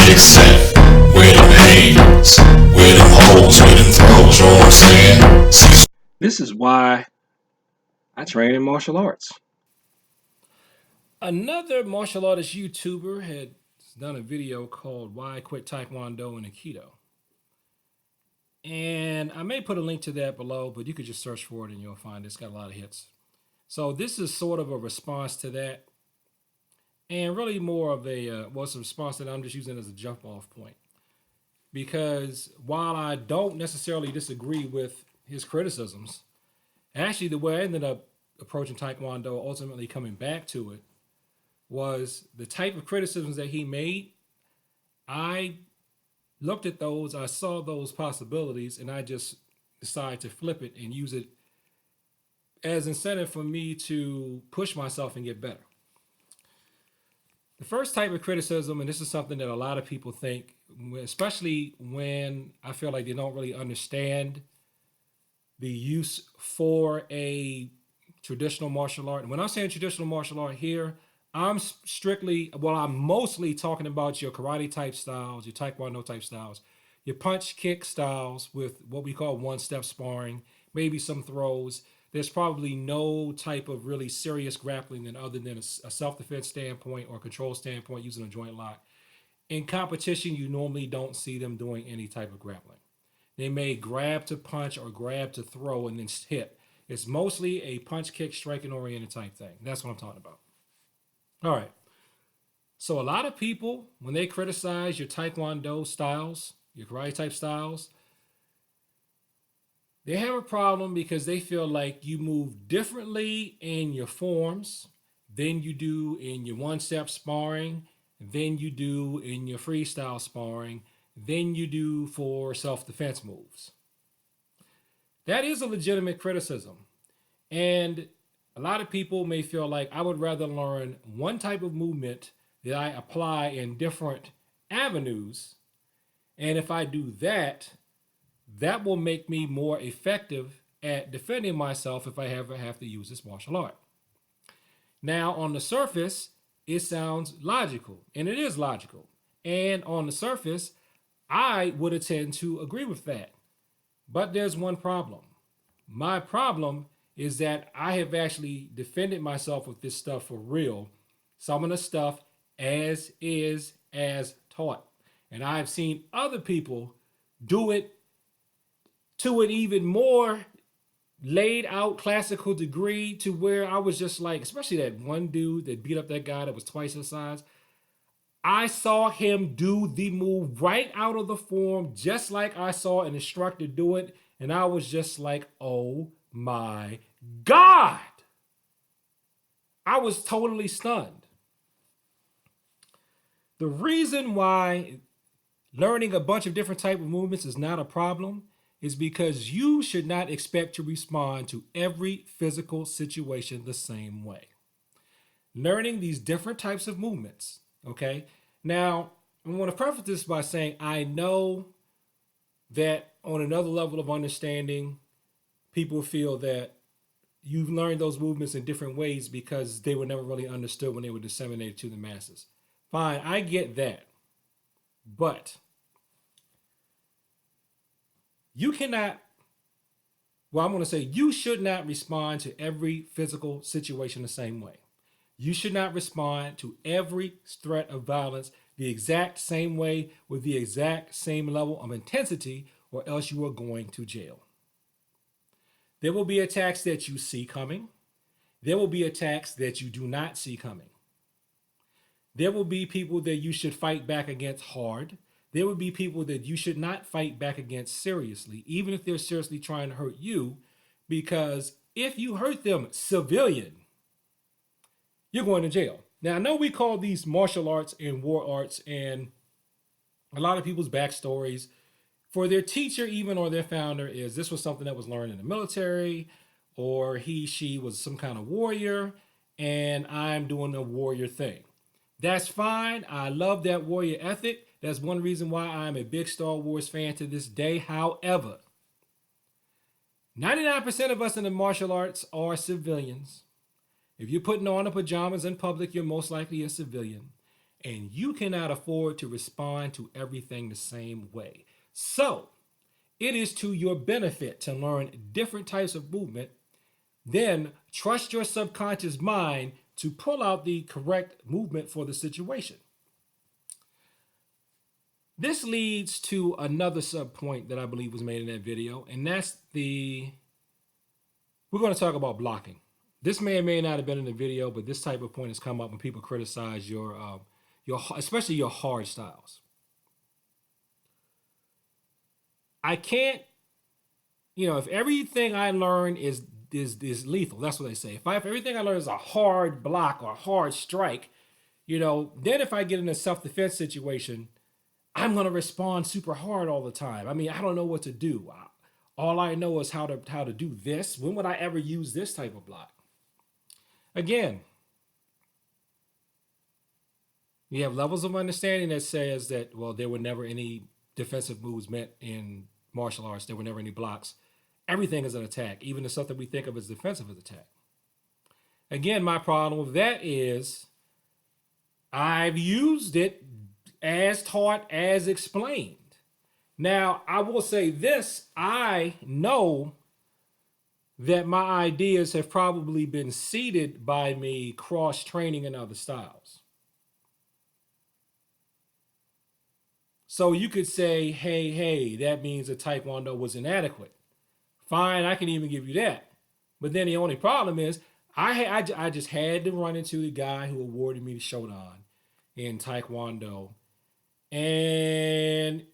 big set, with them hands, with them holes, with them throws, you know what I'm saying? Cecil. This is why I train in martial arts. Another martial artist YouTuber had done a video called Why I Quit Taekwondo and Aikido. And I may put a link to that below, but you could just search for it and you'll find it's got a lot of hits. So this is sort of a response to that, and really more of it's a response that I'm just using as a jump off point. Because while I don't necessarily disagree with his criticisms, actually the way I ended up approaching Taekwondo, ultimately coming back to it, was the type of criticisms that he made. I looked at those, I saw those possibilities, and I just decided to flip it and use it as incentive for me to push myself and get better. The first type of criticism, and this is something that a lot of people think, especially when I feel like they don't really understand the use for a traditional martial art. And when I'm saying traditional martial art here, I'm mostly talking about your karate type styles, your taekwondo type styles, your punch kick styles with what we call one step sparring, maybe some throws. There's probably no type of really serious grappling than other than a self defense standpoint or control standpoint using a joint lock. In competition, you normally don't see them doing any type of grappling. They may grab to punch or grab to throw and then hit. It's mostly a punch kick striking oriented type thing. That's what I'm talking about. All right. So a lot of people, when they criticize your taekwondo styles, your karate type styles, they have a problem because they feel like you move differently in your forms than you do in your one-step sparring, than you do in your freestyle sparring, than you do for self-defense moves. That is a legitimate criticism. And a lot of people may feel like I would rather learn one type of movement that I apply in different avenues. And if I do that, that will make me more effective at defending myself if I ever have to use this martial art. Now, on the surface, it sounds logical, and it is logical. And on the surface, I would tend to agree with that. But there's one problem. My problem is that I have actually defended myself with this stuff for real. Some of the stuff as is, as taught. And I've seen other people do it to an even more laid out classical degree to where I was just like, especially that one dude that beat up that guy that was twice his size. I saw him do the move right out of the form, just like I saw an instructor do it. And I was just like, oh my God. I was totally stunned. The reason why learning a bunch of different type of movements is not a problem is because you should not expect to respond to every physical situation the same way. Learning these different types of movements, okay? Now, I want to preface this by saying I know that on another level of understanding, people feel that you've learned those movements in different ways because they were never really understood when they were disseminated to the masses. Fine, I get that. But you cannot, I'm going to say you should not respond to every physical situation the same way. You should not respond to every threat of violence the exact same way with the exact same level of intensity, or else you are going to jail. There will be attacks that you see coming. There will be attacks that you do not see coming. There will be people that you should fight back against hard. There will be people that you should not fight back against seriously, even if they're seriously trying to hurt you, because if you hurt them civilian, you're going to jail. Now, I know we call these martial arts and war arts, and a lot of people's backstories for their teacher, even, or their founder, is this was something that was learned in the military, or she was some kind of warrior, and I'm doing the warrior thing. That's fine. I love that warrior ethic. That's one reason why I'm a big Star Wars fan to this day. However, 99% of us in the martial arts are civilians. If you're putting on the pajamas in public, you're most likely a civilian. and you cannot afford to respond to everything the same way. So, it is to your benefit to learn different types of movement, then trust your subconscious mind to pull out the correct movement for the situation. This leads to another sub point that I believe was made in that video, and that's we're going to talk about blocking. This may or may not have been in the video, but this type of point has come up when people criticize especially your hard styles. I can't, if everything I learn is lethal, that's what they say. If everything I learn is a hard block or a hard strike, then if I get in a self-defense situation, I'm going to respond super hard all the time. I mean, I don't know what to do. All I know is how to do this. When would I ever use this type of block? Again, you have levels of understanding that says that, well, there were never any defensive moves meant in martial arts. There were never any blocks. Everything is an attack. Even the stuff that we think of as defensive is attack. Again, my problem with that is I've used it as taught, as explained. Now, I will say this. I know that my ideas have probably been seeded by me cross-training in other styles. So you could say, hey, that means that Taekwondo was inadequate. Fine, I can even give you that. But then the only problem is I just had to run into the guy who awarded me the Shodan in Taekwondo. And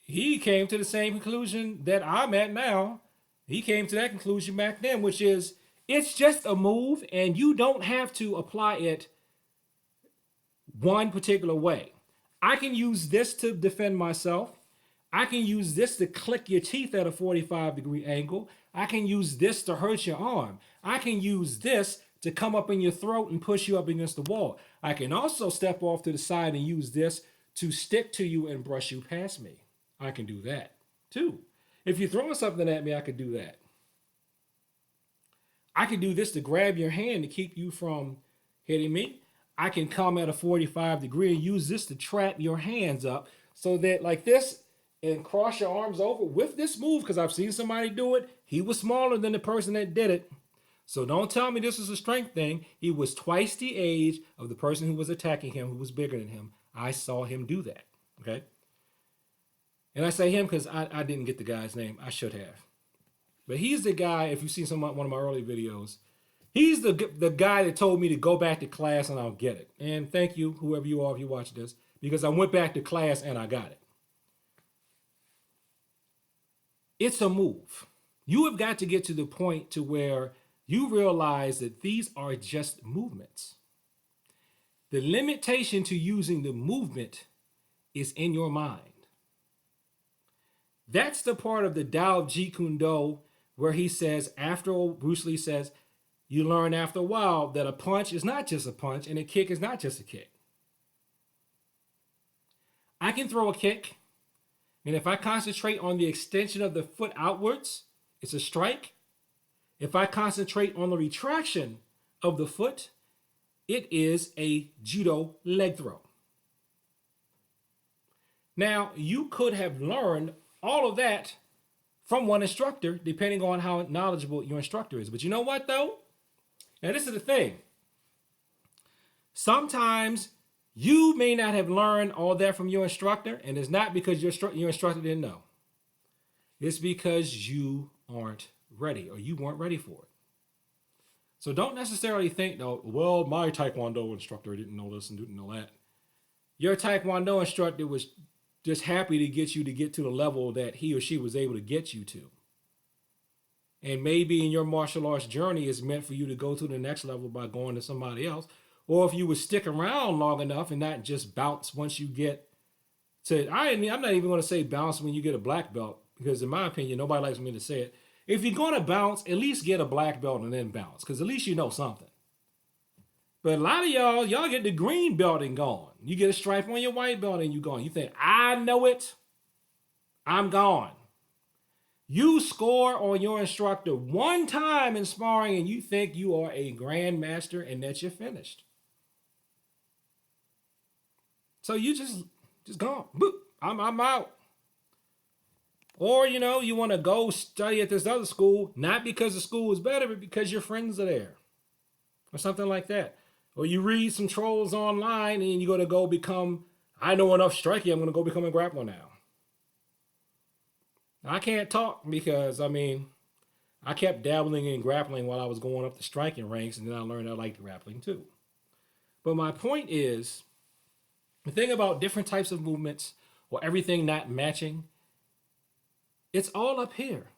he came to the same conclusion that I'm at now. He came to that conclusion back then, which is it's just a move and you don't have to apply it one particular way. I can use this to defend myself. I can use this to click your teeth at a 45-degree angle. I can use this to hurt your arm. I can use this to come up in your throat and push you up against the wall. I can also step off to the side and use this to stick to you and brush you past me. I can do that too. If you're throwing something at me, I could do that. I can do this to grab your hand to keep you from hitting me. I can come at a 45-degree and use this to trap your hands up so that like this and cross your arms over with this move because I've seen somebody do it. He was smaller than the person that did it. So don't tell me this is a strength thing. He was twice the age of the person who was attacking him, who was bigger than him. I saw him do that, okay? And I say him because I didn't get the guy's name. I should have. But he's the guy, if you've seen one of my early videos, he's the guy that told me to go back to class and I'll get it. And thank you, whoever you are, if you watch this, because I went back to class and I got it. It's a move. You have got to get to the point to where you realize that these are just movements. The limitation to using the movement is in your mind. That's the part of the Tao of Jeet Kune Do where he says, Bruce Lee says, you learn after a while that a punch is not just a punch and a kick is not just a kick. I can throw a kick, and if I concentrate on the extension of the foot outwards, it's a strike. If I concentrate on the retraction of the foot, it is a judo leg throw. Now, you could have learned all of that from one instructor, depending on how knowledgeable your instructor is. But you know what, though? Now, this is the thing. Sometimes you may not have learned all that from your instructor, and it's not because your instructor didn't know. It's because you aren't ready, or you weren't ready for it. So don't necessarily think, though, well, my Taekwondo instructor didn't know this and didn't know that. Your Taekwondo instructor was just happy to get you to get to the level that he or she was able to get you to. And maybe in your martial arts journey, it's meant for you to go to the next level by going to somebody else. Or if you would stick around long enough and not just bounce once you get to, I'm not even going to say bounce when you get a black belt, because in my opinion, nobody likes me to say it. If you're going to bounce, at least get a black belt and then bounce, because at least you know something. But a lot of y'all get the green belt and gone. You get a stripe on your white belt and you gone. You think, I know it, I'm gone. You score on your instructor one time in sparring and you think you are a grandmaster and that you're finished. So you just gone. Boop. I'm out. Or, you want to go study at this other school, not because the school is better, but because your friends are there. Or something like that. Or you read some trolls online and you're going to go become, I know enough striking, I'm going to go become a grappler now. I can't talk because, I kept dabbling in grappling while I was going up the striking ranks, and then I learned I liked grappling too. But my point is, the thing about different types of movements or everything not matching, it's all up here.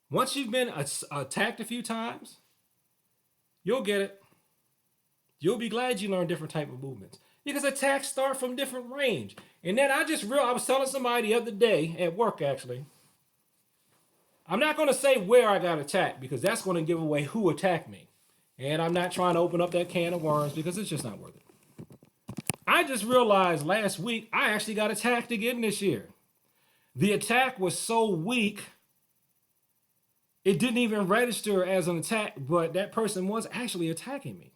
Once you've been attacked a few times, you'll get it. You'll be glad you learned different type of movements because attacks start from different range. And then I was telling somebody the other day at work actually. I'm not going to say where I got attacked because that's going to give away who attacked me. And I'm not trying to open up that can of worms because it's just not worth it. I just realized last week I actually got attacked again this year. The attack was so weak, it didn't even register as an attack, but that person was actually attacking me.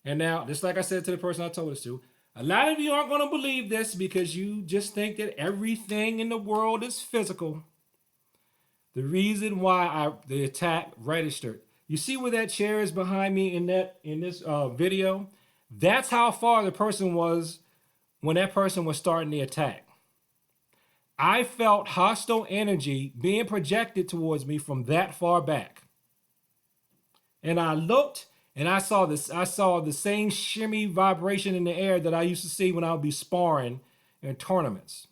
And now, just like I said to the person I told this to, a lot of you aren't going to believe this because you just think that everything in the world is physical. The reason why the attack registered. You see where that chair is behind me in this video? That's how far the person was when that person was starting the attack. I felt hostile energy being projected towards me from that far back. And I looked and I saw the same shimmy vibration in the air that I used to see when I would be sparring in tournaments.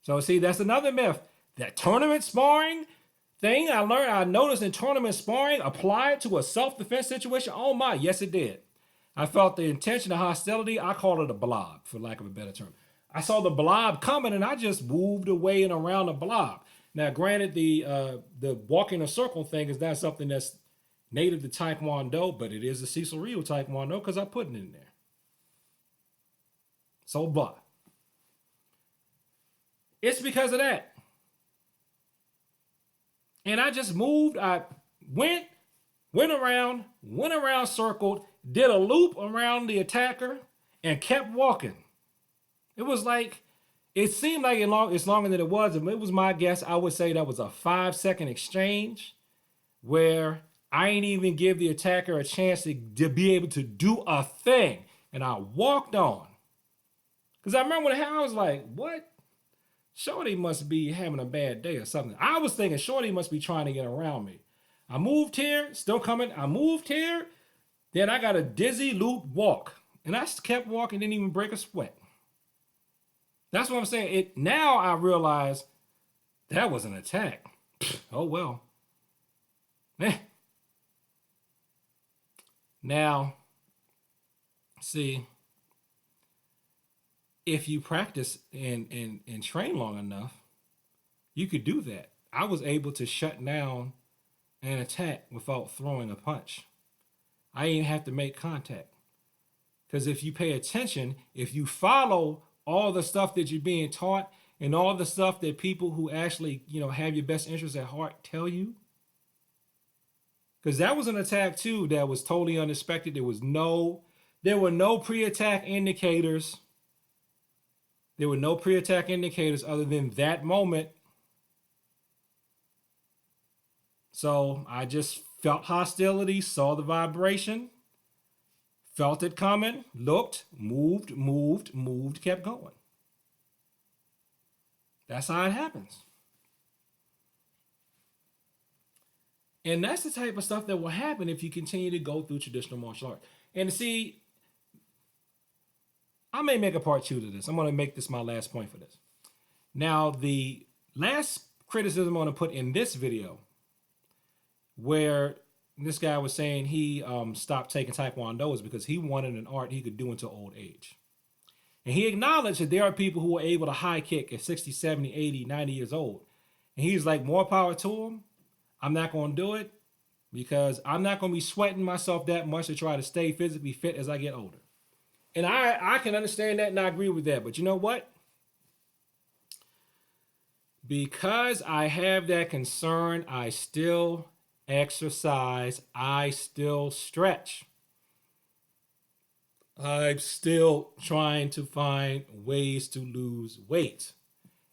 So see, that's another myth. That tournament sparring thing I noticed in tournament sparring applied to a self-defense situation. Oh my, yes it did. I felt the intention of hostility. I call it a blob, for lack of a better term. I saw the blob coming and I just moved away and around the blob. Now, granted, the walking a circle thing is not something that's native to Taekwondo, but it is a Cecil Taekwondo because I put it in there. So, but it's because of that. And I just moved. I went around, circled, did a loop around the attacker, and kept walking. It was like, it seemed like it's longer than it was. If it was my guess, I would say that was a 5-second exchange where I ain't even give the attacker a chance to be able to do a thing. And I walked on. Because I remember when I was like, what? Shorty must be having a bad day or something. I was thinking Shorty must be trying to get around me. I moved here, still coming. I moved here. Then I got a dizzy loop walk. And I kept walking, didn't even break a sweat. That's what I'm saying. Now I realize that was an attack. Oh, well. Now, see, if you practice and train long enough, you could do that. I was able to shut down an attack without throwing a punch. I didn't have to make contact. Because if you pay attention, if you follow all the stuff that you're being taught and all the stuff that people who actually, have your best interests at heart tell you, because that was an attack too that was totally unexpected. There were no pre-attack indicators. There were no pre-attack indicators other than that moment. So I just felt hostility, saw the vibration, felt it coming, looked, moved, kept going. That's how it happens. And that's the type of stuff that will happen if you continue to go through traditional martial arts. And see, I may make a part 2 to this. I'm going to make this my last point for this. Now, the last criticism I'm going to put in this video, where this guy was saying he stopped taking Taekwondo, is because he wanted an art he could do until old age. And he acknowledged that there are people who are able to high kick at 60, 70, 80, 90 years old. And he's like, more power to him. I'm not going to do it because I'm not going to be sweating myself that much to try to stay physically fit as I get older. And I can understand that and I agree with that. But you know what? Because I have that concern, I still exercise. I still stretch. I'm still trying to find ways to lose weight.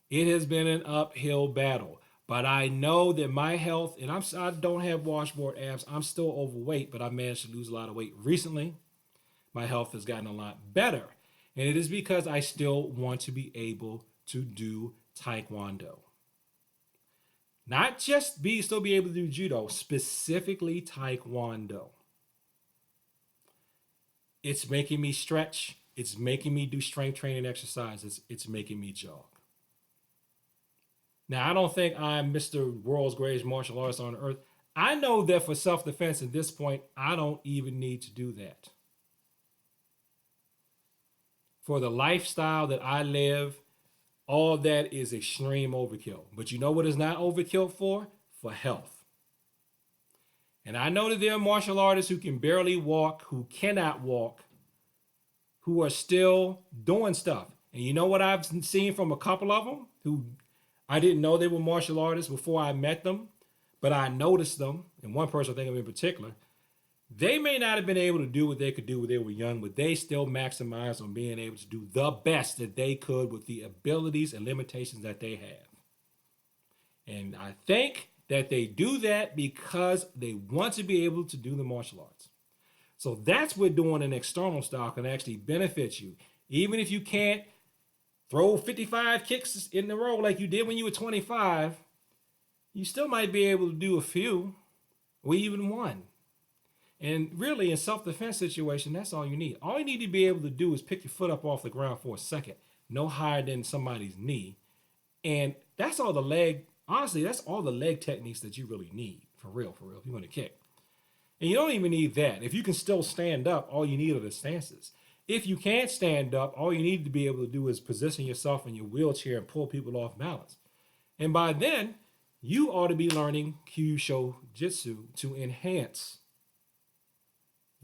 It has been an uphill battle, but I know that my health, and I don't have washboard abs. I'm still overweight, but I managed to lose a lot of weight recently. My health has gotten a lot better, and it is because I still want to be able to do Taekwondo. Not just still be able to do judo, specifically Taekwondo. It's making me stretch. It's making me do strength training exercises. It's making me jog. Now, I don't think I'm Mr. World's Greatest Martial Artist on earth. I know that for self-defense at this point, I don't even need to do that. For the lifestyle that I live, all that is extreme overkill. But you know what is not overkill for? For health. And I know that there are martial artists who can barely walk, who cannot walk, who are still doing stuff. And you know what I've seen from a couple of them who I didn't know they were martial artists before I met them, but I noticed them. And one person I think of in particular, they may not have been able to do what they could do when they were young, but they still maximized on being able to do the best that they could with the abilities and limitations that they have. And I think that they do that because they want to be able to do the martial arts. So that's what doing an external style can actually benefit you. Even if you can't throw 55 kicks in a row like you did when you were 25, you still might be able to do a few or even one. And really, in self-defense situation, that's all you need. All you need to be able to do is pick your foot up off the ground for a second, no higher than somebody's knee. And that's all the leg, honestly, that's all the leg techniques that you really need, for real, if you want to kick. And you don't even need that. If you can still stand up, all you need are the stances. If you can't stand up, all you need to be able to do is position yourself in your wheelchair and pull people off balance. And by then, you ought to be learning Kyusho Jitsu to enhance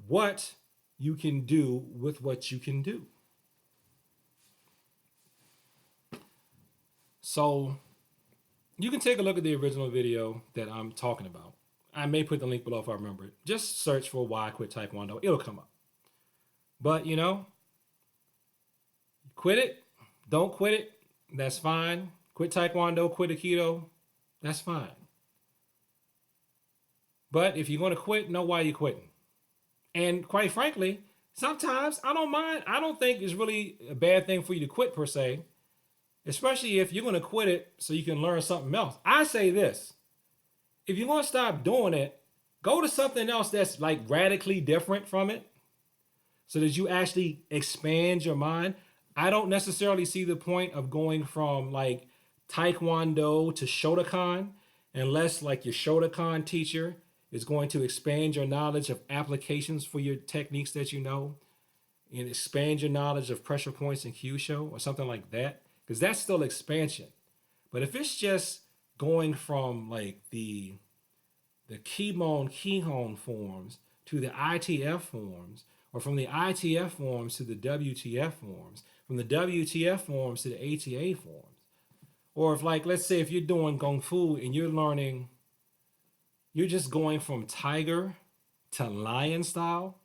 what you can do with what you can do. So you can take a look at the original video that I'm talking about. I may put the link below if I remember it. Just search for Why I Quit Taekwondo. It'll come up. But, quit it. Don't quit it. That's fine. Quit Taekwondo, quit Aikido. That's fine. But if you're going to quit, know why you're quitting. And quite frankly, sometimes I don't mind. I don't think it's really a bad thing for you to quit per se, especially if you're going to quit it so you can learn something else. I say this. If you're going to stop doing it, go to something else that's like radically different from it so that you actually expand your mind. I don't necessarily see the point of going from like Taekwondo to Shotokan unless like your Shotokan teacher is going to expand your knowledge of applications for your techniques that you know and expand your knowledge of pressure points in Kyusho or something like that, because that's still expansion. But if it's just going from like the Kihon forms to the ITF forms, or from the ITF forms to the WTF forms, from the WTF forms to the ATA forms, or if like, let's say if you're doing Kung Fu and you're just going from tiger to lion style,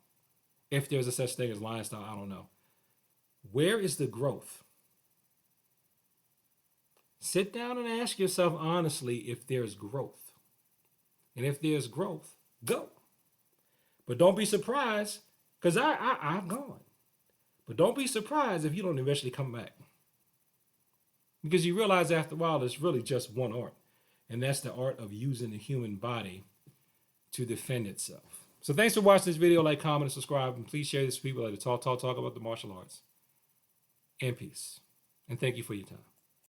if there's a such thing as lion style, I don't know. Where is the growth? Sit down and ask yourself honestly if there's growth. And if there's growth, go. But don't be surprised, because I've gone. But don't be surprised if you don't eventually come back. Because you realize after a while it's really just one art. And that's the art of using the human body to defend itself. So thanks for watching this video. Like, comment, and subscribe. And please share this with people like to talk about the martial arts. And peace. And thank you for your time.